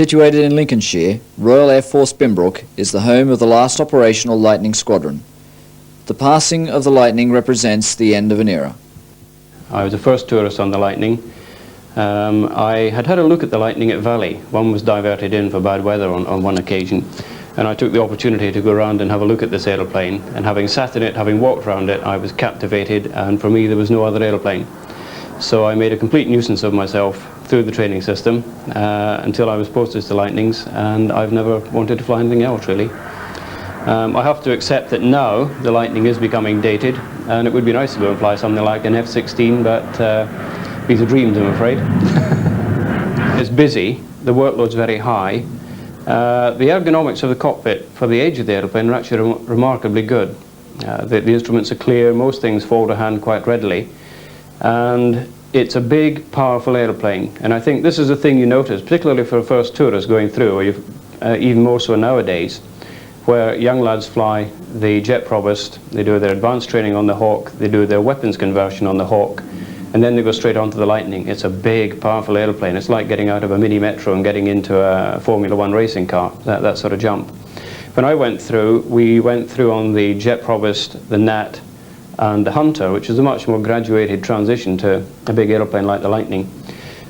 Situated in Lincolnshire, Royal Air Force Binbrook is the home of the last operational Lightning Squadron. The passing of the Lightning represents the end of an era. I was the first tourist on the Lightning. I had had a look at the Lightning at Valley. One was diverted in for bad weather on one occasion, and I took the opportunity to go around and have a look at this aeroplane, and having sat in it, having walked around it, I was captivated, and for me there was no other aeroplane. So I made a complete nuisance of myself through the training system until I was posted to Lightnings, and I've never wanted to fly anything else really. I have to accept that now the Lightning is becoming dated, and it would be nice to go and fly something like an F-16, but these are dreams, I'm afraid. It's busy, the workload's very high. The ergonomics of the cockpit for the age of the aeroplane are actually remarkably good. The instruments are clear, most things fall to hand quite readily, and it's a big, powerful aeroplane. And I think this is a thing you notice, particularly for first tourists going through, or even more so nowadays, where young lads fly the jet provost, they do their advanced training on the Hawk, they do their weapons conversion on the Hawk, and then they go straight onto the Lightning. It's a big, powerful aeroplane. It's like getting out of a mini metro and getting into a Formula One racing car, that sort of jump. When I went through, we went through on the jet provost, the Gnat, and the Hunter, which is a much more graduated transition to a big aeroplane like the Lightning.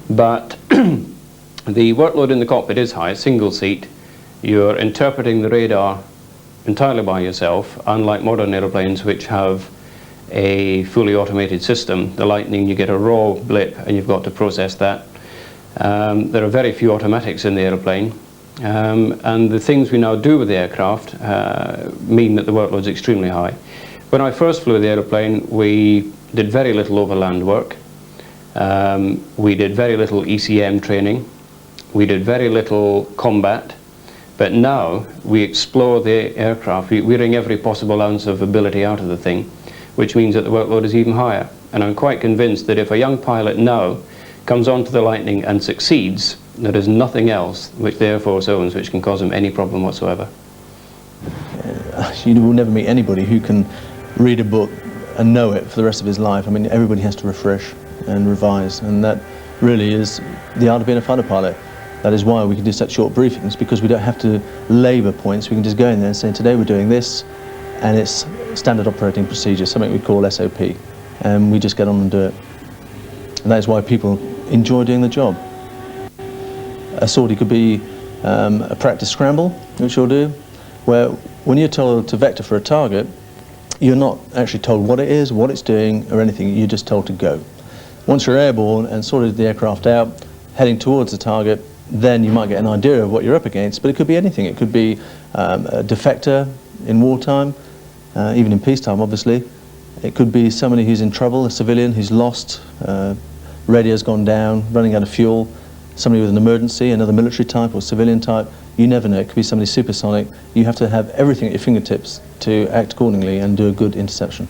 But the workload in the cockpit is high, single seat. You're interpreting the radar entirely by yourself, unlike modern aeroplanes which have a fully automated system. The Lightning, you get a raw blip and you've got to process that. There are very few automatics in the aeroplane, and the things we now do with the aircraft mean that the workload is extremely high. When I first flew the aeroplane, we did very little overland work. We did very little ECM training. We did very little combat. But now we explore the aircraft. We wring every possible ounce of ability out of the thing, which means that the workload is even higher. And I'm quite convinced that if a young pilot now comes onto the Lightning and succeeds, there is nothing else which the Air Force owns which can cause him any problem whatsoever. You will never meet anybody who can read a book and know it for the rest of his life. I mean, everybody has to refresh and revise, and that really is the art of being a fighter pilot. That is why we can do such short briefings, because we don't have to labour points. We can just go in there and say, today we're doing this, and it's standard operating procedure, something we call SOP, and we just get on and do it. And that is why people enjoy doing the job. A sortie could be a practice scramble, which you'll do, where when you're told to vector for a target, you're not actually told what it is, what it's doing, or anything. You're just told to go. Once you're airborne and sorted the aircraft out, heading towards the target, then you might get an idea of what you're up against, but it could be anything. It could be a defector in wartime, even in peacetime, obviously. It could be somebody who's in trouble, a civilian who's lost, radio's gone down, running out of fuel, somebody with an emergency, another military type or civilian type. You never know. It could be somebody supersonic. You have to have everything at your fingertips to act accordingly and do a good interception.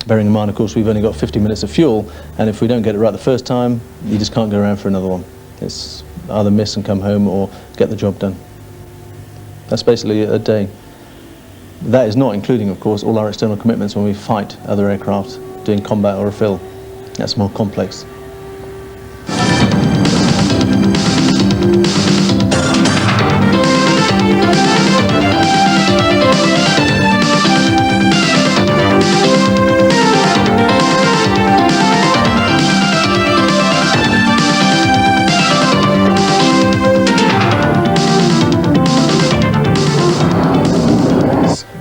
Bearing in mind, of course, we've only got 50 minutes of fuel, and if we don't get it right the first time, you just can't go around for another one. It's either miss and come home or get the job done. That's basically a day. That is not including, of course, all our external commitments when we fight other aircraft doing combat or a fill. That's more complex.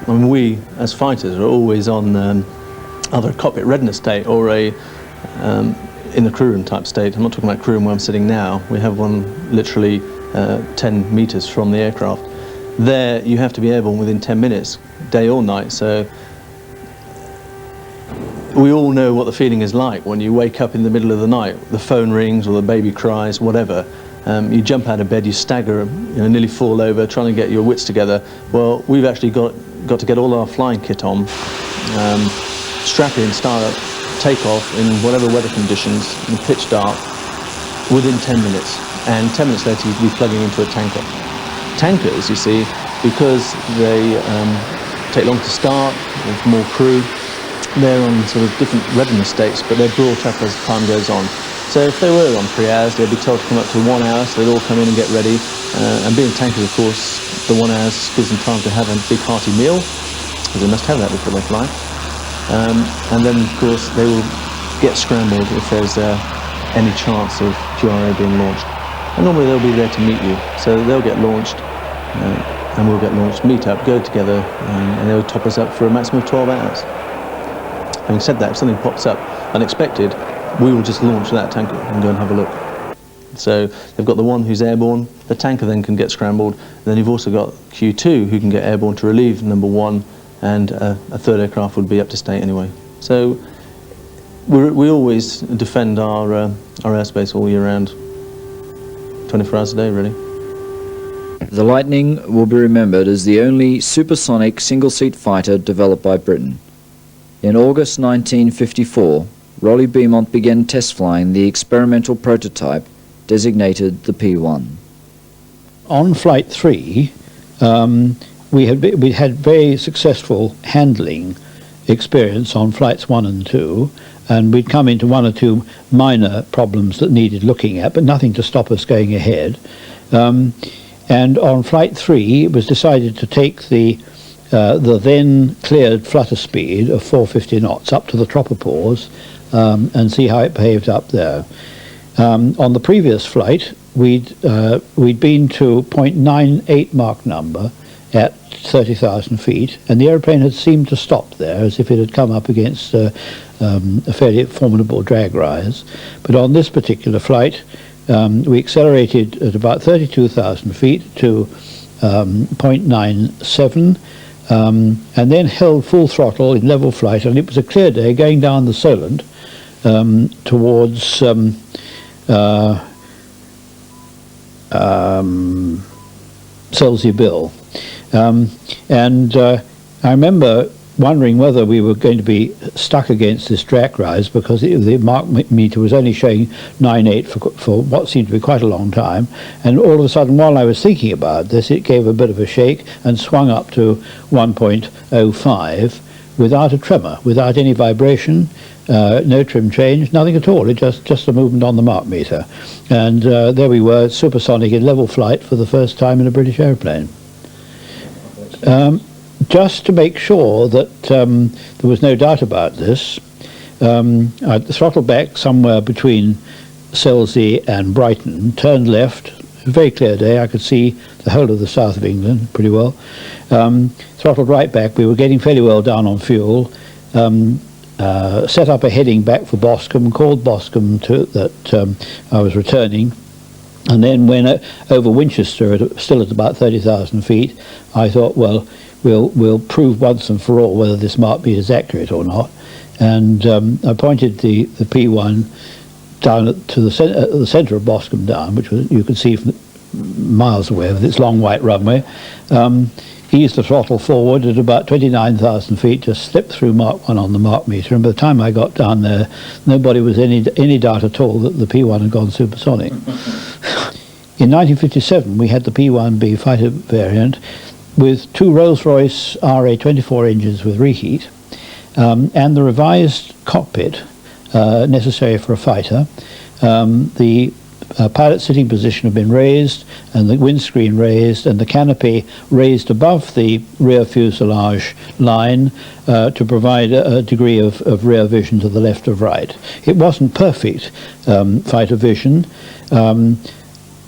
And we, as fighters, are always on either a cockpit readiness state or a in the crew room type state. I'm not talking about crew room where I'm sitting now. We have one literally 10 meters from the aircraft. There, you have to be airborne within 10 minutes, day or night. So we all know what the feeling is like when you wake up in the middle of the night. The phone rings or the baby cries, whatever. You jump out of bed, you stagger, nearly fall over, trying to get your wits together. Well, we've actually got to get all our flying kit on, strap in, start up, take off in whatever weather conditions, in pitch dark, within 10 minutes. And 10 minutes later, you'd be plugging into a tanker. Tankers, you see, because they take long to start, with more crew, they're on sort of different readiness states, but they're brought up as time goes on. So if they were on 3 hours, they'd be told to come up to 1 hour, so they'd all come in and get ready. And being tankers, of course, the 1 hour gives them time to have a big hearty meal, because they must have that before they fly. And then, of course, they will get scrambled if there's any chance of GRA being launched. And normally they'll be there to meet you, so they'll get launched, and we'll get launched, meet up, go together, and they'll top us up for a maximum of 12 hours. Having said that, if something pops up unexpected, we will just launch that tanker and go and have a look. So they've got the one who's airborne, the tanker then can get scrambled, and then you've also got Q2 who can get airborne to relieve number 1, and a third aircraft would be up to state anyway. So we always defend our airspace all year round, 24 hours a day really. The Lightning will be remembered as the only supersonic single-seat fighter developed by Britain. In August 1954, Rolly Beaumont began test flying the experimental prototype designated the P1. On Flight 3, we had very successful handling experience on Flights 1 and 2, and we'd come into 1 or 2 minor problems that needed looking at, but nothing to stop us going ahead. And on Flight 3, it was decided to take the then cleared flutter speed of 450 knots up to the tropopause and see how it behaved up there. On the previous flight, we'd been to 0.98 Mach number at 30,000 feet, and the aeroplane had seemed to stop there as if it had come up against a fairly formidable drag rise. But on this particular flight, we accelerated at about 32,000 feet to 0.97, and then held full throttle in level flight, and it was a clear day going down the Solent towards Selsey Bill. And I remember wondering whether we were going to be stuck against this drag rise, because the Mach meter was only showing 9.8 for what seemed to be quite a long time, and all of a sudden, while I was thinking about this, it gave a bit of a shake and swung up to 1.05 without a tremor, without any vibration, no trim change, nothing at all. It just a movement on the Mach meter, and there we were, supersonic in level flight for the first time in a British airplane. Just to make sure that there was no doubt about this, I throttled back somewhere between Selsey and Brighton, turned left, a very clear day, I could see the whole of the south of England pretty well, throttled right back, we were getting fairly well down on fuel, set up a heading back for Boscombe, called Boscombe that I was returning, and then when over Winchester, still at about 30,000 feet, I thought, well, we'll prove once and for all whether this Mach meter is accurate or not. And I pointed the P1 down to the centre of Boscombe Down, which was, you could see from miles away with its long white runway. Eased the throttle forward at about 29,000 feet, just slipped through Mach 1 on the Mach meter, and by the time I got down there, nobody was any doubt at all that the P1 had gone supersonic. In 1957, we had the P1B fighter variant with 2 Rolls-Royce RA-24 engines with reheat, and the revised cockpit necessary for a fighter. The pilot sitting position had been raised, and the windscreen raised, and the canopy raised above the rear fuselage line to provide a degree of rear vision to the left or right. It wasn't perfect fighter vision.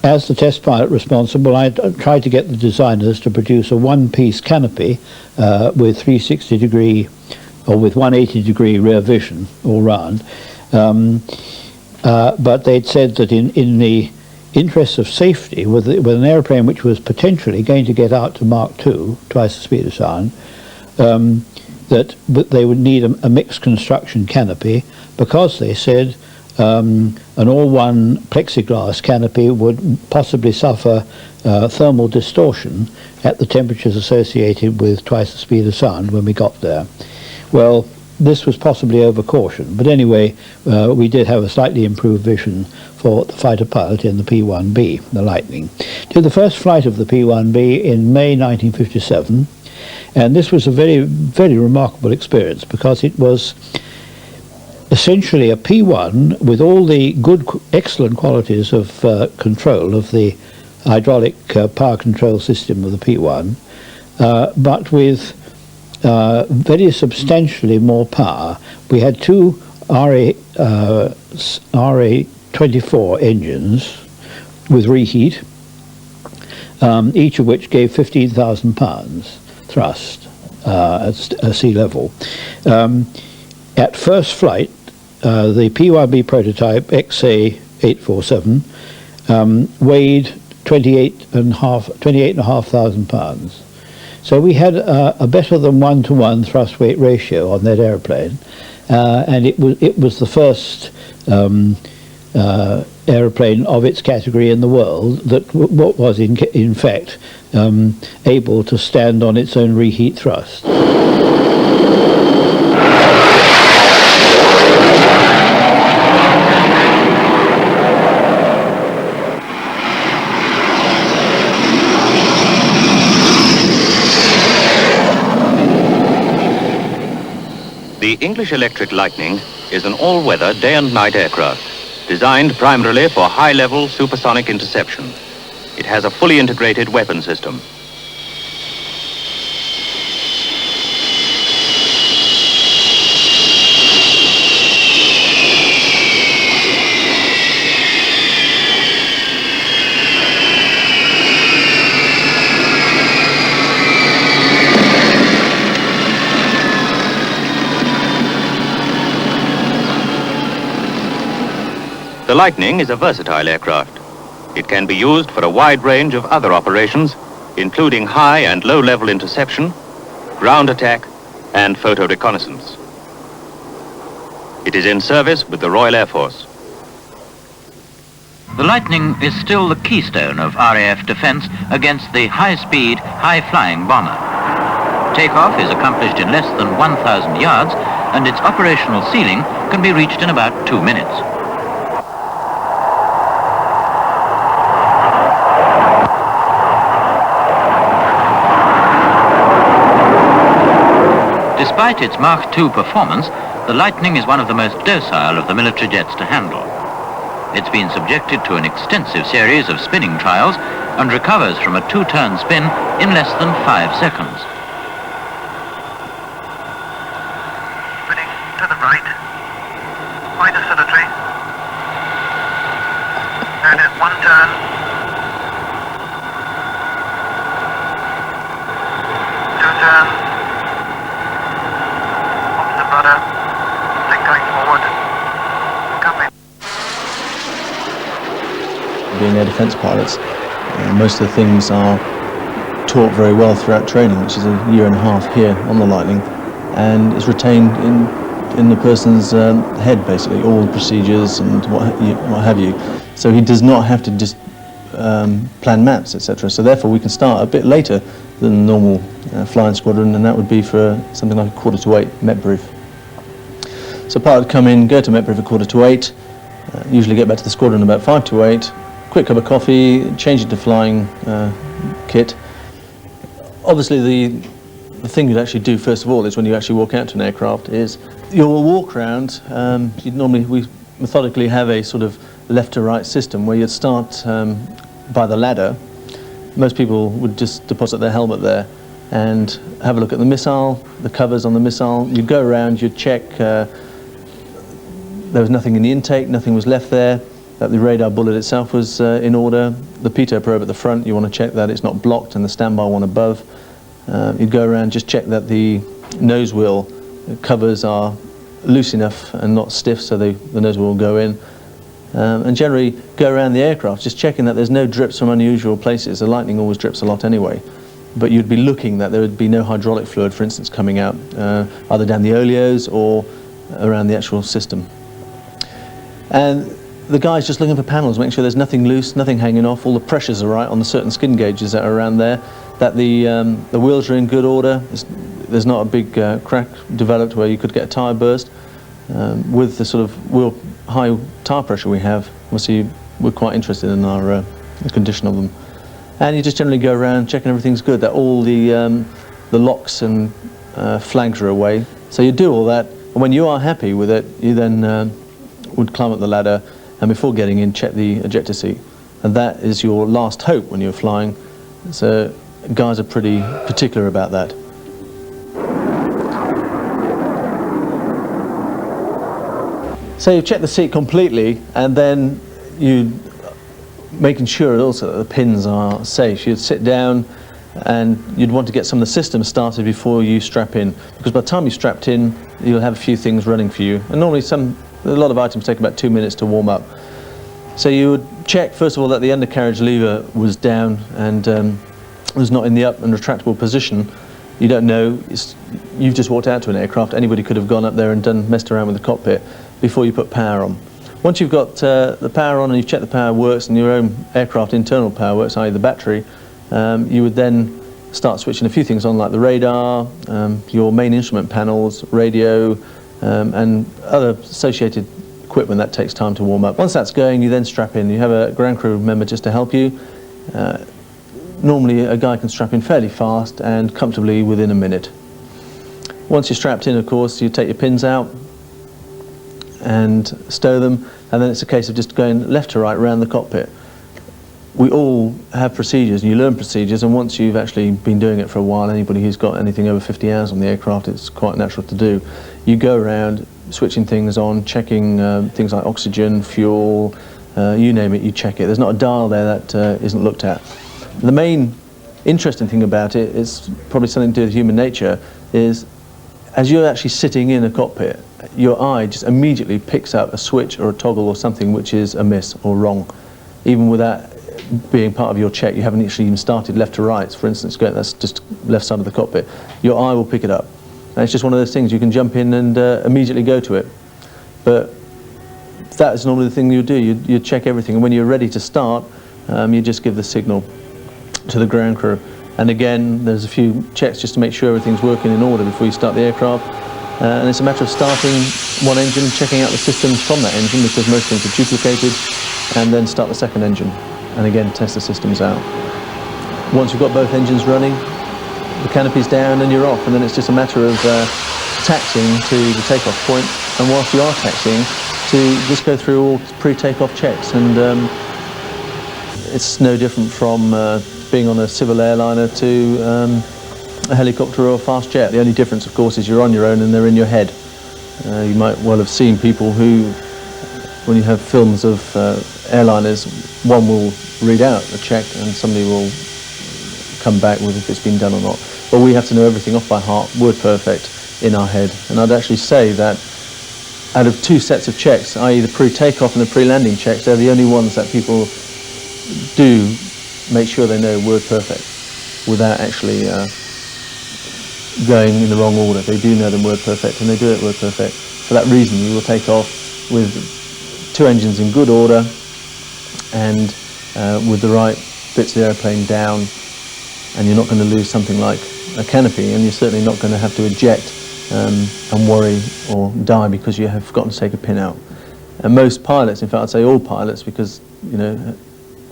As the test pilot responsible, I tried to get the designers to produce a one-piece canopy with 360 degree or with 180 degree rear vision all round. But they'd said that in the interest of safety, with an airplane which was potentially going to get out to Mach 2, twice the speed of sound, that they would need a mixed construction canopy, because they said an all-one plexiglass canopy would possibly suffer thermal distortion at the temperatures associated with twice the speed of sound when we got there. Well, this was possibly over caution, but anyway, we did have a slightly improved vision for the fighter pilot in the P1B, the Lightning. Did the first flight of the P1B in May 1957, and this was a very, very remarkable experience, because it was essentially a P1 with all the excellent qualities of control of the hydraulic power control system of the P1, but with very substantially more power. We had two RA24 engines with reheat, each of which gave 15,000 pounds thrust at sea level. At first flight, the P1B prototype XA847 weighed 28,500 pounds. So we had a better than 1-to-1 thrust-weight ratio on that aeroplane, and it was the first aeroplane of its category in the world that was in fact able to stand on its own reheat thrust. The English Electric Lightning is an all-weather day and night aircraft, designed primarily for high-level supersonic interception. It has a fully integrated weapon system. The Lightning is a versatile aircraft. It can be used for a wide range of other operations, including high and low-level interception, ground attack, and photo reconnaissance. It is in service with the Royal Air Force. The Lightning is still the keystone of RAF defence against the high-speed, high-flying bomber. Takeoff is accomplished in less than 1,000 yards, and its operational ceiling can be reached in about 2 minutes. Despite its Mach 2 performance, the Lightning is one of the most docile of the military jets to handle. It's been subjected to an extensive series of spinning trials and recovers from a 2-turn spin in less than 5 seconds. Spinning to the right, quite oscillatory, and at 1 turn, 2 turns, rudder, stick going forward, coming. Being air defence pilots, most of the things are taught very well throughout training, which is a year and a half here on the Lightning, and is retained in the person's head, basically, all the procedures and what have you. So he does not have to just plan maps, etc. So therefore we can start a bit later than the normal flying squadron, and that would be for something like 7:45 Met brief. So pilot would come in, go to Met brief at 7:45, usually get back to the squadron about 7:55, quick cup of coffee, change into flying kit. Obviously the thing you'd actually do first of all is when you actually walk out to an aircraft is your walk around. We methodically have a sort of left to right system where you'd start by the ladder. Most people would just deposit their helmet there and have a look at the missile, the covers on the missile. You'd go around, you'd check there was nothing in the intake, nothing was left there, that the radar bullet itself was in order. The pitot probe at the front, you want to check that it's not blocked, and the standby one above. You'd go around, just check that the nose wheel covers are loose enough and not stiff, so the nose wheel will go in. And generally go around the aircraft, just checking that there's no drips from unusual places. The Lightning always drips a lot anyway. But you'd be looking that there would be no hydraulic fluid, for instance, coming out, either down the oleos or around the actual system. And the guy's just looking for panels, making sure there's nothing loose, nothing hanging off, all the pressures are right on the certain skin gauges that are around there, that the wheels are in good order, there's not a big crack developed where you could get a tyre burst. With the sort of high tyre pressure we have, obviously we're quite interested in the condition of them. And you just generally go around checking everything's good, that all the locks and flags are away. So you do all that, And when you are happy with it, you then would climb up the ladder, and before getting in, check the ejector seat. And that is your last hope when you're flying. So guys are pretty particular about that. So you check the seat completely, and then you making sure also that the pins are safe. You'd sit down and you'd want to get some of the systems started before you strap in, because by the time you're strapped in, you'll have a few things running for you. And normally a lot of items take about 2 minutes to warm up. So you would check first of all that the undercarriage lever was down and was not in the up and retractable position. You don't know, you've just walked out to an aircraft, anybody could have gone up there and messed around with the cockpit before you put power on. Once you've got the power on and you've checked the power works and your own aircraft internal power works, i.e. the battery, you would then start switching a few things on, like the radar, your main instrument panels, radio, and other associated equipment that takes time to warm up. Once that's going, you then strap in. You have a ground crew member just to help you. Normally a guy can strap in fairly fast and comfortably within a minute. Once you're strapped in, of course, you take your pins out and stow them, and then it's a case of just going left to right around the cockpit. We all have procedures, and you learn procedures, and once you've actually been doing it for a while, anybody who's got anything over 50 hours on the aircraft, it's quite natural to do. You go around switching things on, checking things like oxygen, fuel, you name it, you check it. There's not a dial there that isn't looked at. The main interesting thing about it is probably something to do with human nature, is as you're actually sitting in a cockpit, your eye just immediately picks up a switch or a toggle or something which is amiss or wrong. Even without being part of your check, you haven't actually even started left to right, for instance, that's just left side of the cockpit. Your eye will pick it up. And it's just one of those things, you can jump in and immediately go to it. But that is normally the thing you do, you check everything, and when you're ready to start, you just give the signal to the ground crew. And again, there's a few checks just to make sure everything's working in order before you start the aircraft. And it's a matter of starting one engine, checking out the systems from that engine, because most things are duplicated, and then start the second engine, and again test the systems out. Once you've got both engines running, the canopy's down and you're off, and then it's just a matter of taxiing to the takeoff point, and whilst you are taxiing, to just go through all pre-takeoff checks. And it's no different from being on a civil airliner to a helicopter or a fast jet. The only difference, of course, is you're on your own and they're in your head. You might well have seen people who, when you have films of airliners, one will read out a check and somebody will come back with if it's been done or not. But we have to know everything off by heart, word perfect, in our head. And I'd actually say that out of two sets of checks, i.e. the pre-takeoff and the pre-landing checks, they're the only ones that people do make sure they know word perfect without actually going in the wrong order. They do know them word perfect, and they do it word perfect. For that reason, you will take off with two engines in good order and with the right bits of the airplane down, and you're not going to lose something like a canopy, and you're certainly not going to have to eject and worry or die because you have forgotten to take a pin out. And most pilots, in fact I'd say all pilots, because you know,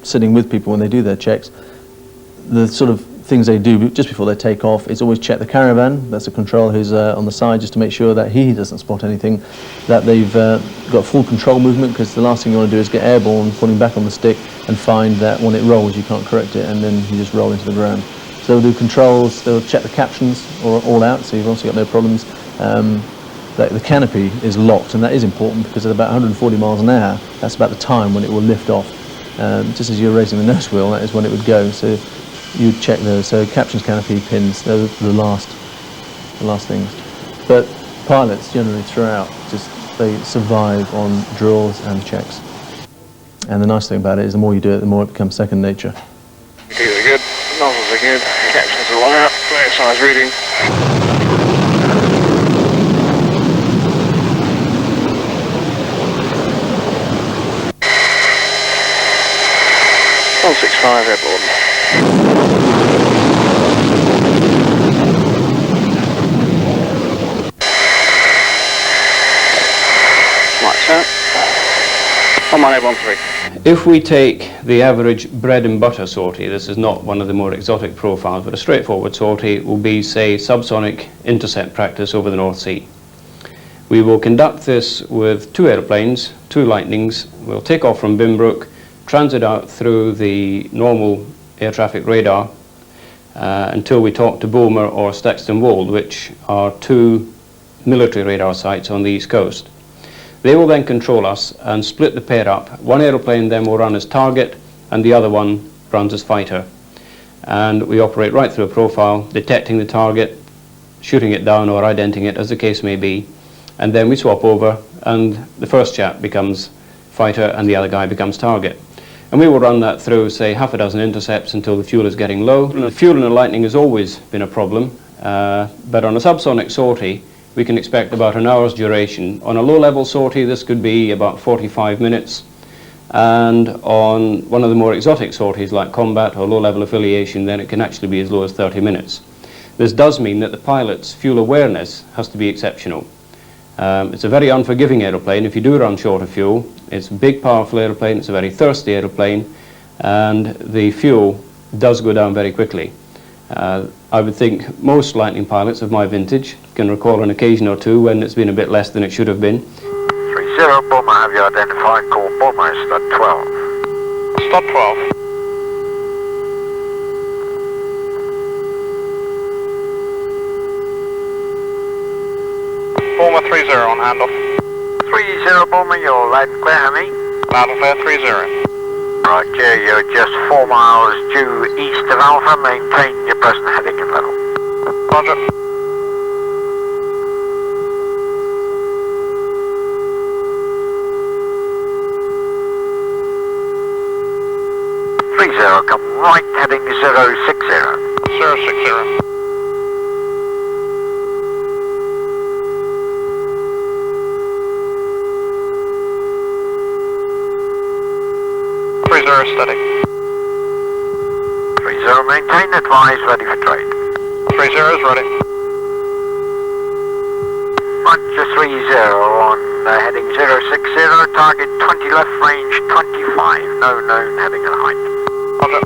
sitting with people when they do their checks, the sort of things they do just before they take off is always check the caravan. That's a control who's on the side, just to make sure that he doesn't spot anything, that they've got full control movement, because the last thing you want to do is get airborne, pulling back on the stick, and find that when it rolls you can't correct it, and then you just roll into the ground. So they'll do controls, they'll check the captions all out, so you've also got no problems. The canopy is locked, and that is important because at about 140 miles an hour, that's about the time when it will lift off. Just as you're raising the nose wheel, that is when it would go. So you'd check those. So captions, canopy, pins, they're the last things. But pilots generally throughout, they survive on drills and checks. And the nice thing about it is the more you do it, the more it becomes second nature. Computers are good, nozzles are good, captions are long out, clear size reading. One 65 airborne. Lights out. 11813. If we take the average bread and butter sortie, this is not one of the more exotic profiles, but a straightforward sortie will be, say, subsonic intercept practice over the North Sea. We will conduct this with 2 aeroplanes, 2 Lightnings. We'll take off from Binbrook, transit out through the normal air traffic radar until we talk to Bulmer or Staxton Wold, which are 2 military radar sites on the east coast. They will then control us and split the pair up. One aeroplane then will run as target and the other one runs as fighter. And we operate right through a profile, detecting the target, shooting it down or identing it as the case may be, and then we swap over and the first chap becomes fighter and the other guy becomes target. And we will run that through, say, half a dozen intercepts until the fuel is getting low. The fuel in a Lightning has always been a problem, but on a subsonic sortie we can expect about an hour's duration. On a low-level sortie this could be about 45 minutes, and on one of the more exotic sorties like combat or low-level affiliation, then it can actually be as low as 30 minutes. This does mean that the pilot's fuel awareness has to be exceptional. It's a very unforgiving aeroplane if you do run short of fuel. It's a big, powerful aeroplane, it's a very thirsty aeroplane, and the fuel does go down very quickly. I would think most Lightning pilots of my vintage can recall an occasion or two when it's been a bit less than it should have been. 30, Bulmer, have you identified? Call Bulmer, Stud 12. Stud 12. Bulmer 30 on handoff. 30 Bulmer, you're loud and clear, honey. Loud and clear, 30. Roger, you're just 4 miles due east of Alpha. Maintain your present heading and level. Roger. Come right, heading 060. 060. Steady. 30 maintain, advise, ready for trade. 30 is ready. Roger 30 on heading 060, target 20 left, range 25, no known heading and height. Roger.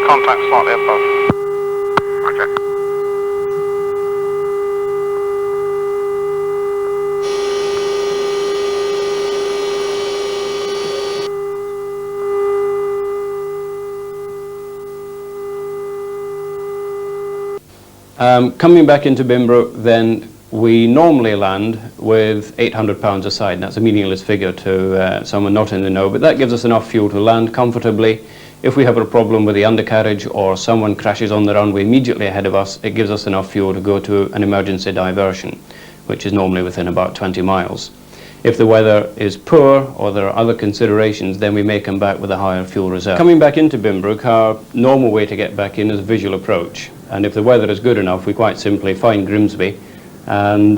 Contact slightly above. Coming back into Binbrook, then we normally land with 800 pounds a side. That's a meaningless figure to someone not in the know, but that gives us enough fuel to land comfortably. If we have a problem with the undercarriage or someone crashes on the runway immediately ahead of us, it gives us enough fuel to go to an emergency diversion, which is normally within about 20 miles. If the weather is poor or there are other considerations, then we may come back with a higher fuel reserve. Coming back into Binbrook, our normal way to get back in is a visual approach. And if the weather is good enough, we quite simply find Grimsby and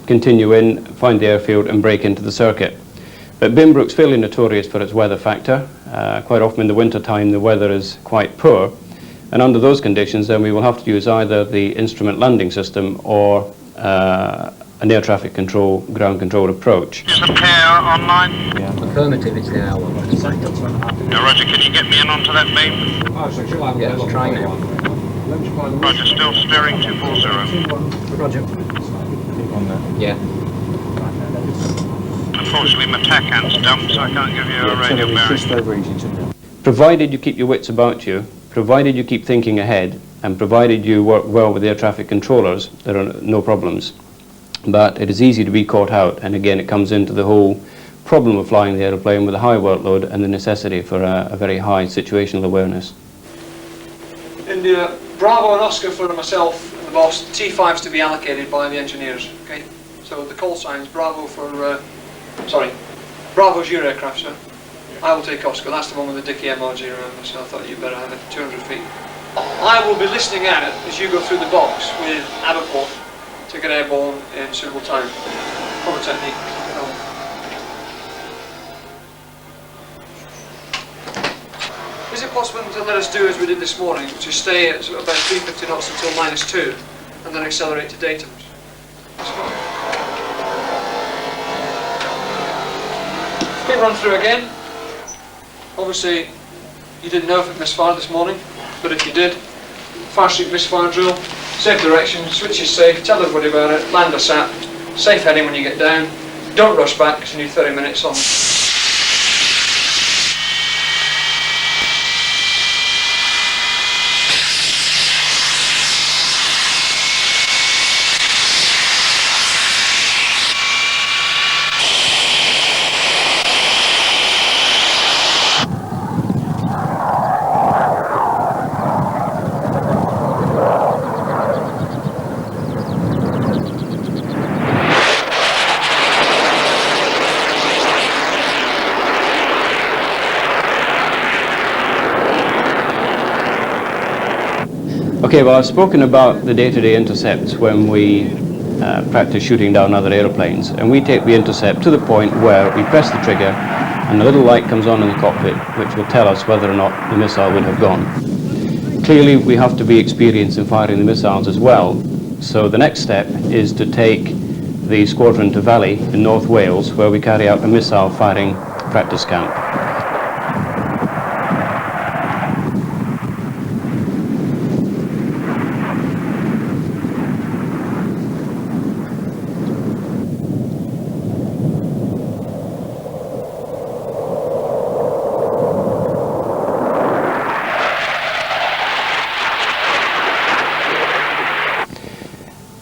continue in, find the airfield and break into the circuit. But Binbrook's fairly notorious for its weather factor. Quite often in the winter time the weather is quite poor, and under those conditions then we will have to use either the instrument landing system or an air traffic control, ground control approach. Is the pair online? Yeah. Affirmative, it's now. Yeah, Roger, can you get me in onto that beam? Yeah, let's try now. Roger, still steering 240. Roger. Yeah. Unfortunately, my TACAN's dumped, so I can't give you a radio bearing. Provided you keep your wits about you, provided you keep thinking ahead, and provided you work well with air traffic controllers, there are no problems. But it is easy to be caught out, and again it comes into the whole problem of flying the aeroplane with a high workload and the necessity for a very high situational awareness. India, Bravo and Oscar for myself and the boss, T5's to be allocated by the engineers, okay? So the call signs, Bravo for, Bravo's your aircraft, sir. I will take Oscar, that's the one with the Dicky MRG around, so I thought you'd better have it, 200 feet. I will be listening at it as you go through the box with Aberport to get airborne in suitable time. Proper technique. Is it possible to let us do as we did this morning, which is stay at about 350 knots until -2 and then accelerate to datum? Speed run through again. Obviously, you didn't know if it misfired this morning, but if you did, fire street misfire drill, safe direction, switch is safe, tell everybody about it, land a sap, safe heading when you get down, don't rush back because you need 30 minutes on. Okay, well, I've spoken about the day-to-day intercepts when we practice shooting down other aeroplanes, and we take the intercept to the point where we press the trigger and a little light comes on in the cockpit which will tell us whether or not the missile would have gone. Clearly, we have to be experienced in firing the missiles as well, so the next step is to take the squadron to Valley in North Wales, where we carry out a missile firing practice camp.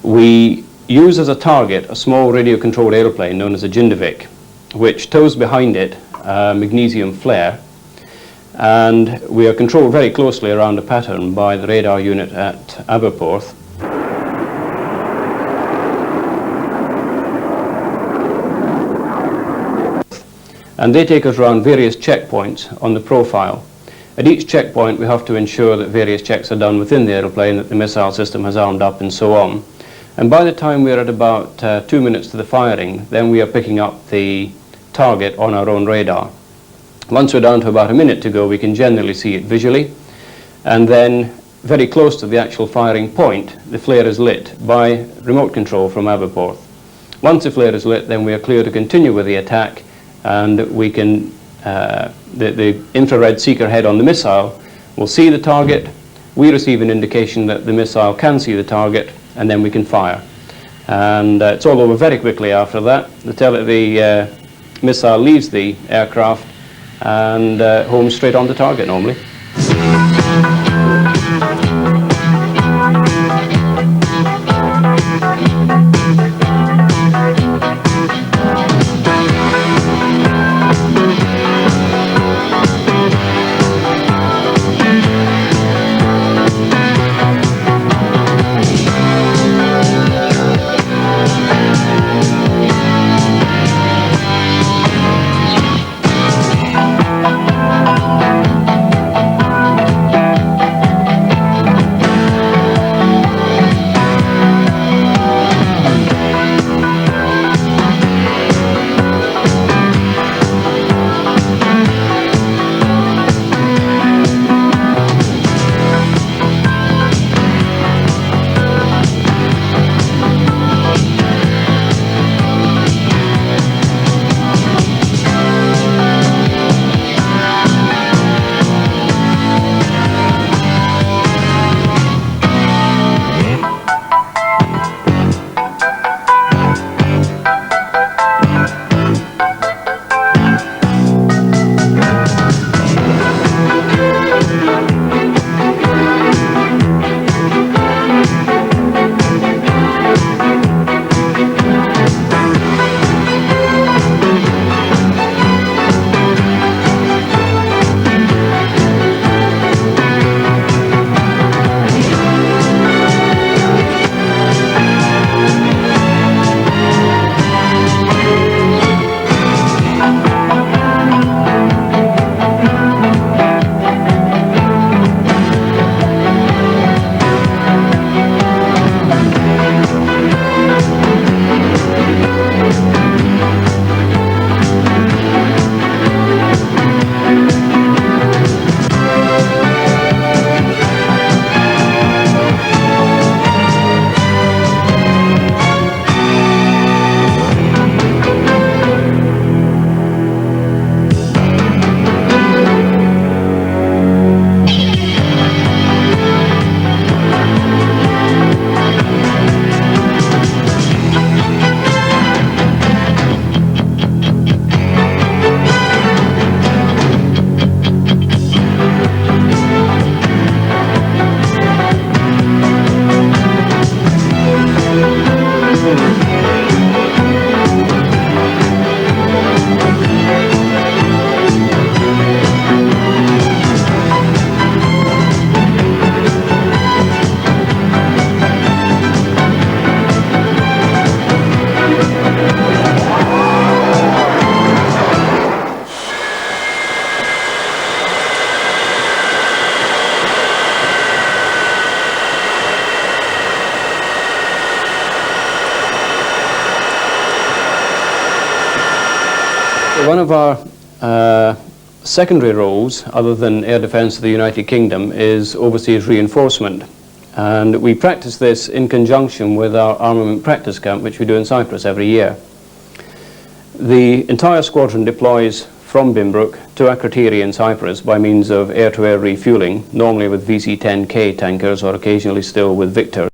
We use as a target a small radio-controlled aeroplane known as a Jindovic, which tows behind it a magnesium flare, and we are controlled very closely around a pattern by the radar unit at Aberporth. And they take us around various checkpoints on the profile. At each checkpoint we have to ensure that various checks are done within the aeroplane, that the missile system has armed up and so on. And by the time we're at about 2 minutes to the firing, then we are picking up the target on our own radar. Once we're down to about a minute to go, we can generally see it visually, and then very close to the actual firing point, the flare is lit by remote control from Aberporth. Once the flare is lit, then we are clear to continue with the attack, and we can, the infrared seeker head on the missile will see the target, we receive an indication that the missile can see the target, and then we can fire. And it's all over very quickly after that. The missile leaves the aircraft and home straight on the target normally. one of our secondary roles, other than air defence of the United Kingdom, is overseas reinforcement. And we practice this in conjunction with our armament practice camp, which we do in Cyprus every year. The entire squadron deploys from Binbrook to Akrotiri in Cyprus by means of air-to-air refuelling, normally with VC-10K tankers or occasionally still with Victor.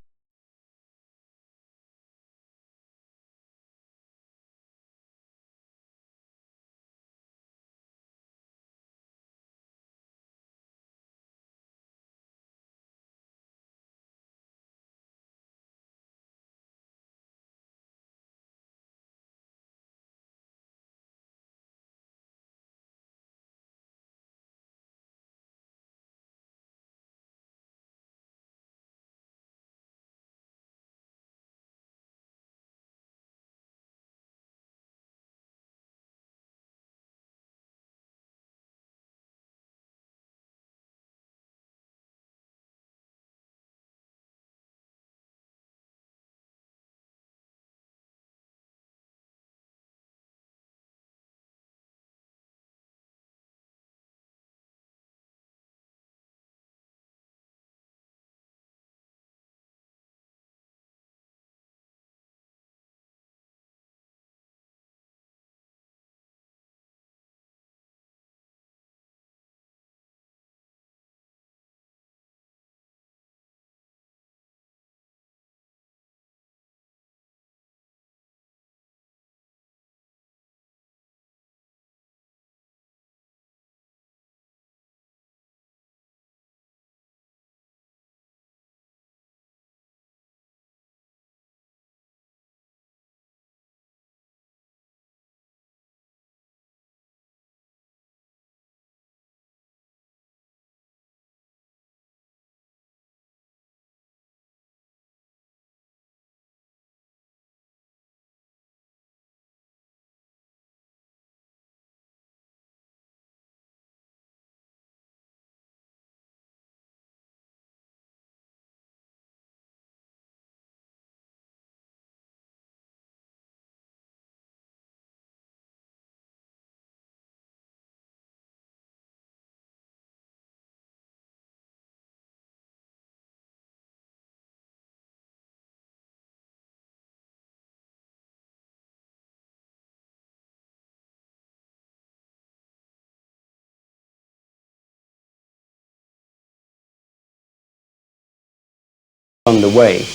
Underway.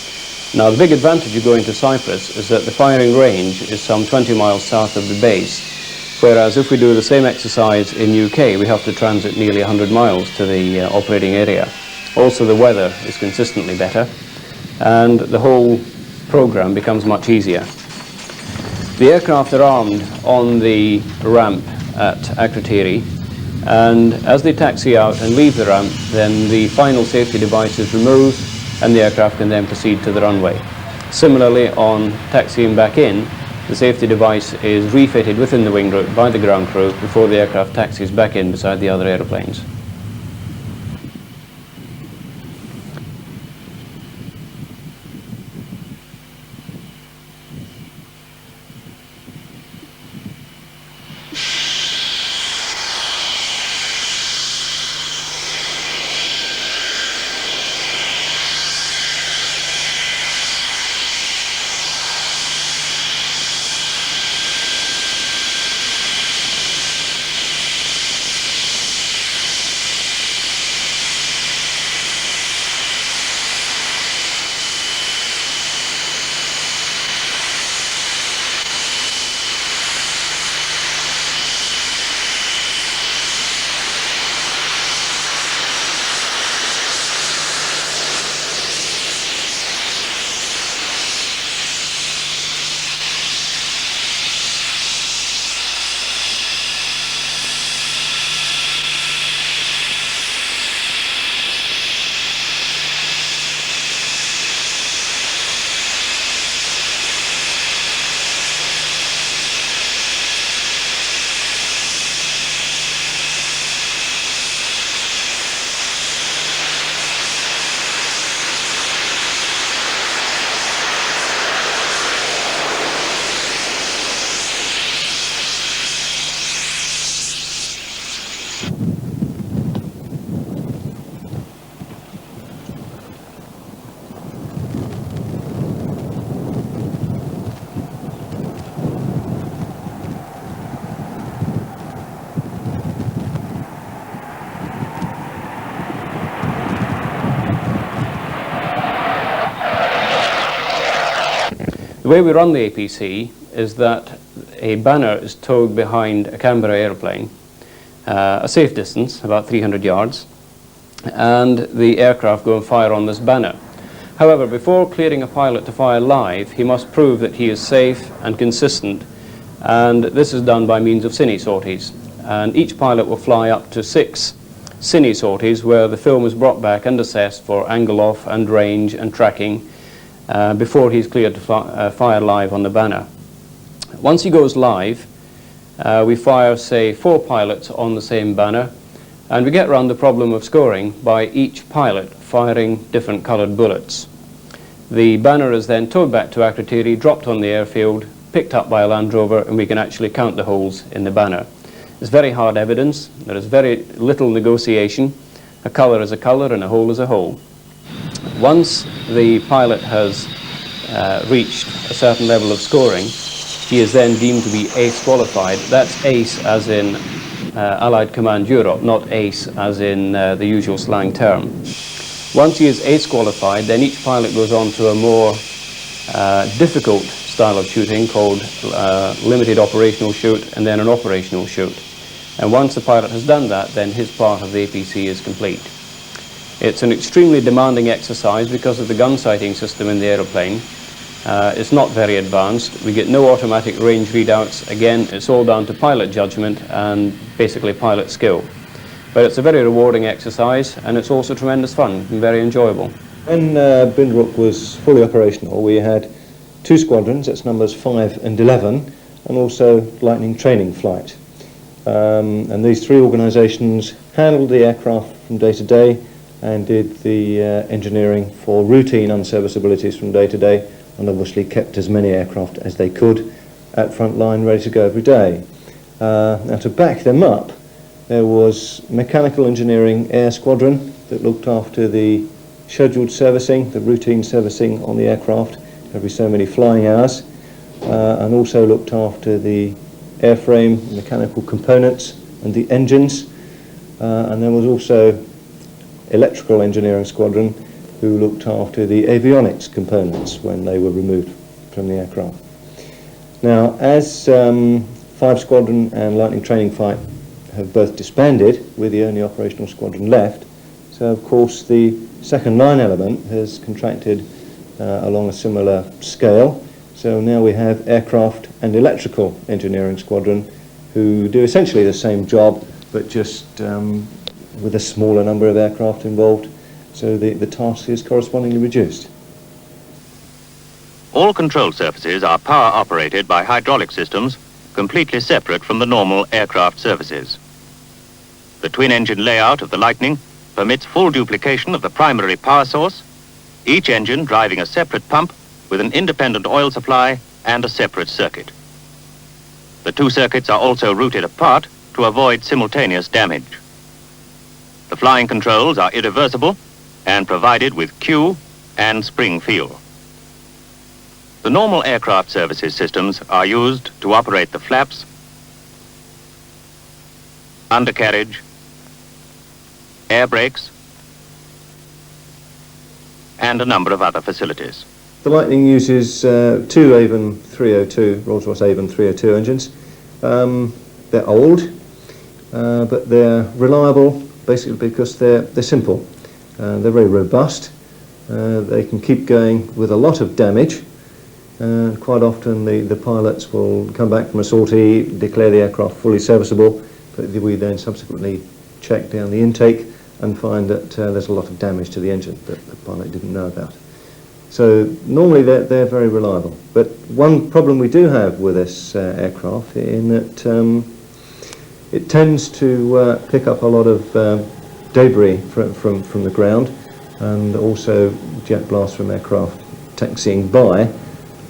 Now, the big advantage of going to Cyprus is that the firing range is some 20 miles south of the base, whereas if we do the same exercise in UK, we have to transit nearly 100 miles to the operating area. Also, the weather is consistently better, and the whole program becomes much easier. The aircraft are armed on the ramp at Akrotiri, and as they taxi out and leave the ramp, then the final safety device is removed and the aircraft can then proceed to the runway. Similarly, on taxiing back in, the safety device is refitted within the wing route by the ground crew before the aircraft taxis back in beside the other aeroplanes. The way we run the APC is that a banner is towed behind a Canberra airplane, a safe distance, about 300 yards, and the aircraft go and fire on this banner. However, before clearing a pilot to fire live, he must prove that he is safe and consistent, and this is done by means of cine sorties. And each pilot will fly up to 6 cine sorties where the film is brought back and assessed for angle off and range and tracking before he's cleared to fire live on the banner. Once he goes live, we fire, say, 4 pilots on the same banner, and we get around the problem of scoring by each pilot firing different coloured bullets. The banner is then towed back to Akrotiri, dropped on the airfield, picked up by a Land Rover, and we can actually count the holes in the banner. It's very hard evidence. There is very little negotiation. A colour is a colour and a hole is a hole. Once the pilot has reached a certain level of scoring, he is then deemed to be ACE qualified. That's ACE as in Allied Command Europe, not ACE as in the usual slang term. Once he is ACE qualified, then each pilot goes on to a more difficult style of shooting called limited operational shoot and then an operational shoot. And once the pilot has done that, then his part of the APC is complete. It's an extremely demanding exercise because of the gun sighting system in the aeroplane. It's not very advanced. We get no automatic range readouts. Again, it's all down to pilot judgment and basically pilot skill. But it's a very rewarding exercise, and it's also tremendous fun and very enjoyable. When Binbrook was fully operational, we had 2 squadrons, that's numbers 5 and 11, and also Lightning training flight. And these 3 organisations handled the aircraft from day to day and did the engineering for routine unserviceabilities from day to day, and obviously kept as many aircraft as they could at front line ready to go every day. Now to back them up, there was Mechanical Engineering Air Squadron that looked after the scheduled servicing, the routine servicing on the aircraft every so many flying hours, and also looked after the airframe, mechanical components and the engines. And there was also Electrical Engineering Squadron who looked after the avionics components when they were removed from the aircraft. Now, as 5 Squadron and Lightning Training Flight have both disbanded, with the only operational squadron left, so of course the second line element has contracted along a similar scale. So now we have Aircraft and Electrical Engineering Squadron who do essentially the same job, but just with a smaller number of aircraft involved, so the task is correspondingly reduced. All control surfaces are power operated by hydraulic systems completely separate from the normal aircraft services. The twin-engine layout of the Lightning permits full duplication of the primary power source, each engine driving a separate pump with an independent oil supply and a separate circuit. The 2 circuits are also routed apart to avoid simultaneous damage. The flying controls are irreversible and provided with cue and spring feel. The normal aircraft services systems are used to operate the flaps, undercarriage, air brakes, and a number of other facilities. The Lightning uses 2 Avon 302, Rolls-Royce Avon 302 engines. They're old, but they're reliable basically because they're simple. They're very robust. They can keep going with a lot of damage. Quite often the pilots will come back from a sortie, declare the aircraft fully serviceable, but we then subsequently check down the intake and find that there's a lot of damage to the engine that the pilot didn't know about. So normally they're very reliable. But one problem we do have with this aircraft in that it tends to pick up a lot of debris from the ground, and also jet blasts from aircraft taxiing by,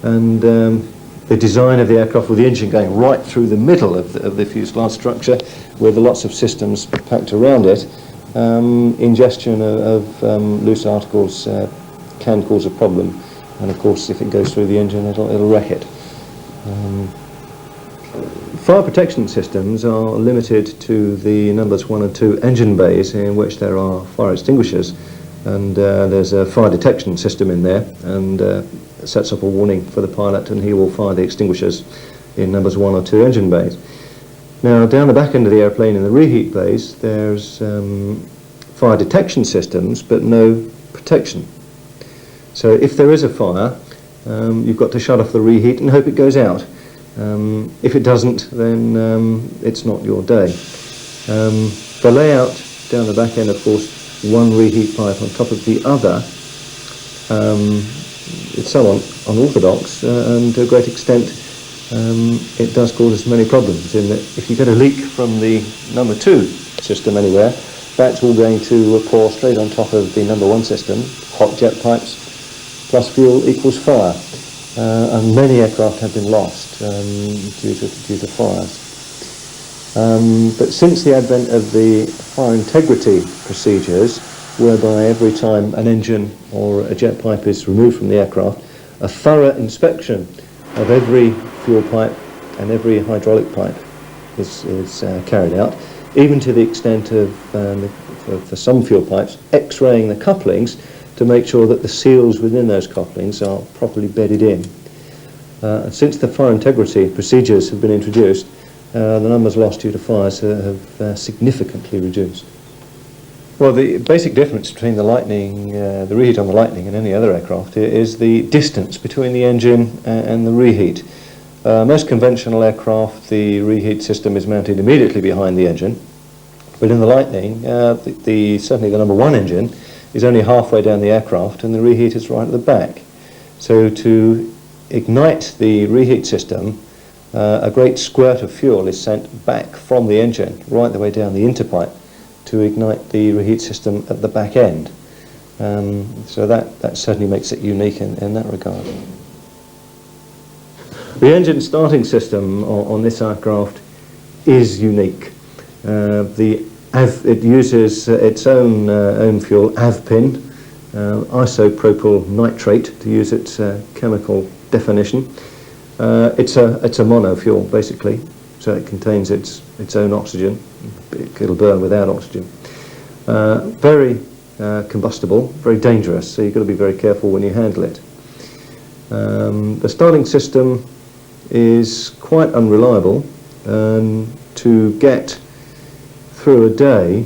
and the design of the aircraft with the engine going right through the middle of the fuselage structure with lots of systems packed around it, ingestion of loose articles can cause a problem, and of course if it goes through the engine it'll wreck it. Fire protection systems are limited to the numbers 1 and 2 engine bays in which there are fire extinguishers, and there's a fire detection system in there, and sets up a warning for the pilot, and he will fire the extinguishers in numbers 1 or 2 engine bays. Now, down the back end of the airplane in the reheat bays, there's fire detection systems, but no protection. So if there is a fire, you've got to shut off the reheat and hope it goes out. If it doesn't, then it's not your day. The layout down the back end, of course, one reheat pipe on top of the other, it's so unorthodox, and to a great extent it does cause us many problems, in that if you get a leak from the number 2 system anywhere, that's all going to pour straight on top of the number 1 system. Hot jet pipes plus fuel equals fire, and many aircraft have been lost due to fires. But since the advent of the fire integrity procedures, whereby every time an engine or a jet pipe is removed from the aircraft, a thorough inspection of every fuel pipe and every hydraulic pipe is carried out, even to the extent of, for some fuel pipes, x-raying the couplings to make sure that the seals within those couplings are properly bedded in. Since the fire integrity procedures have been introduced, the numbers lost due to fires have significantly reduced. Well, the basic difference between the Lightning, the reheat on the Lightning and any other aircraft is the distance between the engine and the reheat. Most conventional aircraft, the reheat system is mounted immediately behind the engine, but in the Lightning, certainly the number 1 engine is only halfway down the aircraft and the reheat is right at the back. So to ignite the reheat system, a great squirt of fuel is sent back from the engine right the way down the interpipe to ignite the reheat system at the back end. So that certainly makes it unique in that regard. The engine starting system on this aircraft is unique. It uses its own fuel, AVPIN, isopropyl nitrate, to use its chemical definition. It's a mono fuel, basically, so it contains its own oxygen. It'll burn without oxygen. Very combustible, very dangerous, so you've got to be very careful when you handle it. The starting system is quite unreliable, and to get through a day's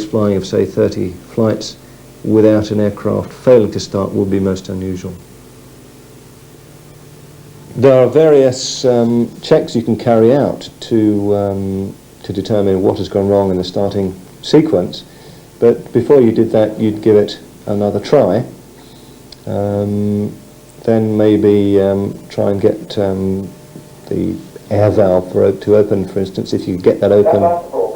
flying of, say, 30 flights without an aircraft failing to start would be most unusual. There are various checks you can carry out to determine what has gone wrong in the starting sequence, but before you did that, you'd give it another try. Then maybe try and get the air valve to open, for instance. If you get that open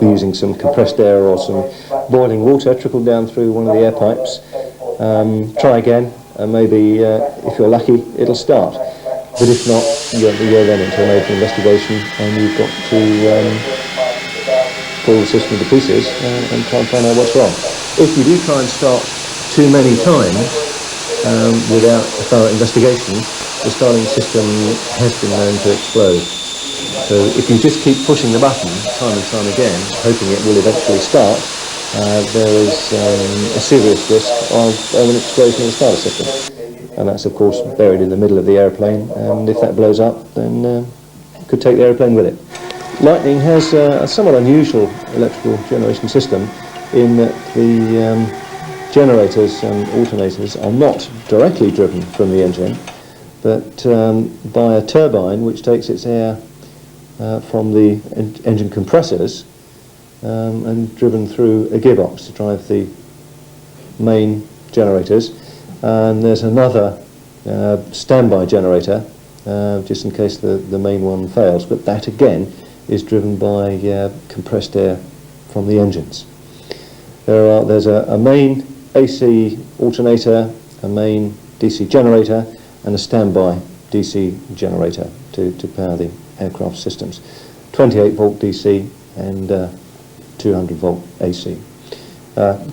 using some compressed air or some boiling water trickled down through one of the air pipes, try again, and maybe if you're lucky, it'll start. But if not, you're then into an open investigation, and you've got to pull the system to pieces and try and find out what's wrong. If you do try and start too many times without a thorough investigation, the starting system has been known to explode. So if you just keep pushing the button time and time again, hoping it will eventually start, there is a serious risk of an explosion in the starter system. And that's, of course, buried in the middle of the airplane, and if that blows up, then it could take the airplane with it. Lightning has a somewhat unusual electrical generation system in that the generators and alternators are not directly driven from the engine, but by a turbine which takes its air from the engine compressors and driven through a gearbox to drive the main generators. And there's another standby generator just in case the main one fails, but that again is driven by compressed air from the engines. There's a main AC alternator, a main DC generator, and a standby DC generator to power the aircraft systems. 28 volt DC and 200 volt AC.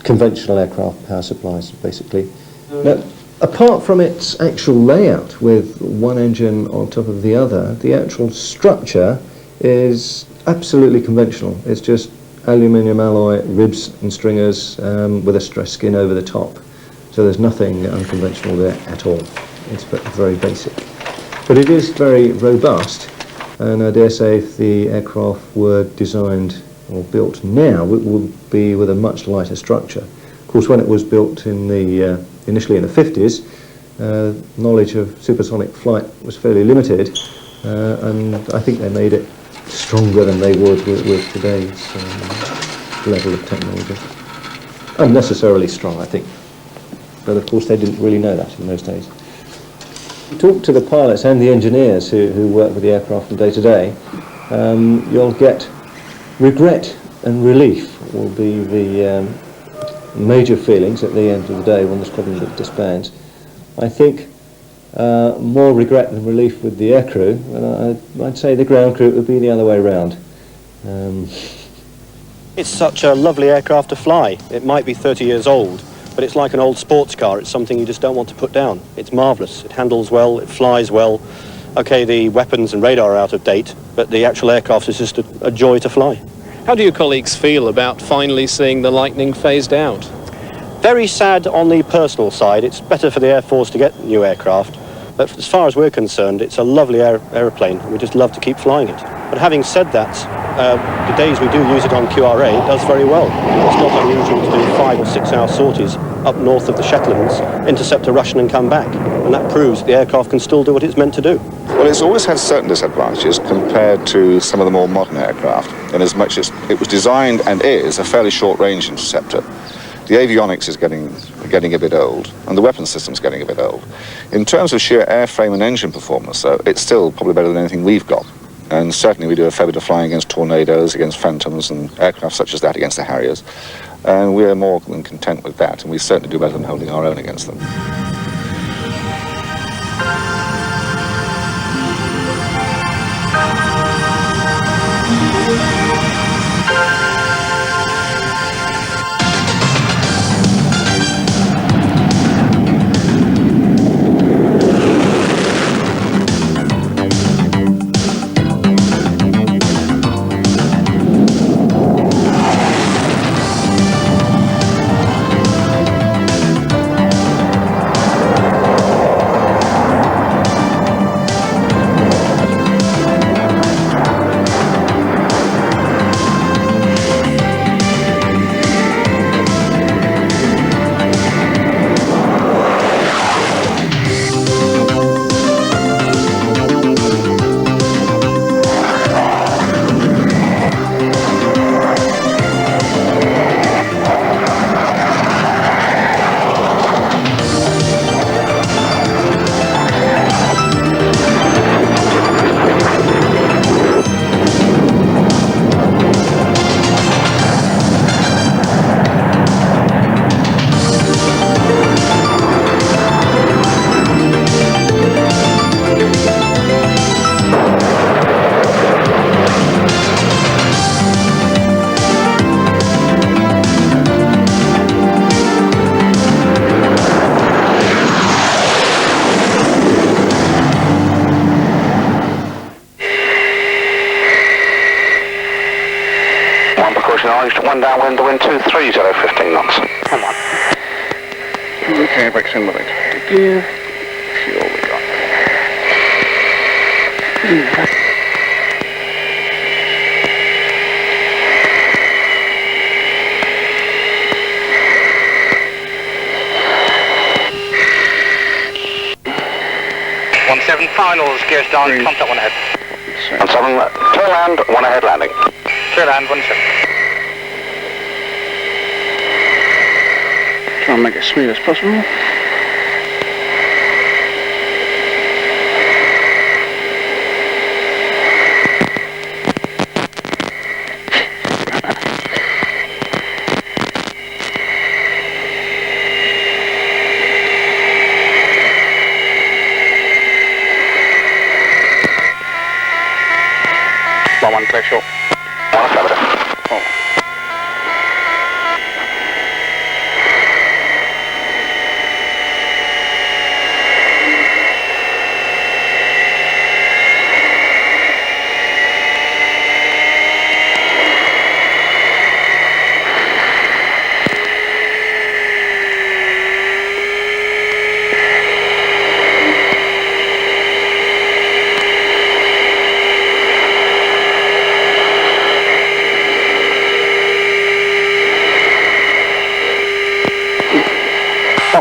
Conventional aircraft power supplies, basically. Now, apart from its actual layout with one engine on top of the other, the actual structure is absolutely conventional. It's just aluminium alloy ribs and stringers with a stress skin over the top. So there's nothing unconventional there at all. It's very basic. But it is very robust, and I dare say if the aircraft were designed or built now, it would be with a much lighter structure. Of course, when it was built in the initially in the 50s, knowledge of supersonic flight was fairly limited, and I think they made it stronger than they would with today's level of technology. Unnecessarily strong, I think. But of course they didn't really know that in those days. Talk to the pilots and the engineers who work with the aircraft from day to day, you'll get regret and relief will be the major feelings at the end of the day when the squadron disbands. I think more regret than relief with the aircrew, and I'd say the ground crew would be the other way around. It's such a lovely aircraft to fly. It might be 30 years old, but it's like an old sports car. It's something you just don't want to put down. It's marvellous. It handles well, it flies well. Okay, the weapons and radar are out of date, but the actual aircraft is just a joy to fly. How do your colleagues feel about finally seeing the Lightning phased out? Very sad on the personal side. It's better for the Air Force to get new aircraft, but as far as we're concerned, it's a lovely aeroplane. We just love to keep flying it. But having said that, the days we do use it on QRA, it does very well. It's not unusual to do 5 or 6 hour sorties up north of the Shetlands, intercept a Russian and come back. And that proves the aircraft can still do what it's meant to do. Well, it's always had certain disadvantages compared to some of the more modern aircraft, in as much as it was designed and is a fairly short-range interceptor. The avionics is getting a bit old, and the weapons system's getting a bit old. In terms of sheer airframe and engine performance, though, it's still probably better than anything we've got. And certainly we do a fair bit of flying against Tornadoes, against Phantoms, and aircraft such as that against the Harriers. And we're more than content with that, and we certainly do better than holding our own against them. One downwind, the wind 230, 15 knots. Come on. Okay, brakes in with it. Gear. Fuel we got. Seven finals, gears down, contact 1 ahead. 17, clear land, 1 ahead landing. Clear land, 17. Try and make it as smooth as possible. One clear short. 1 affirmative. Oh.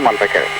Monte Carlo.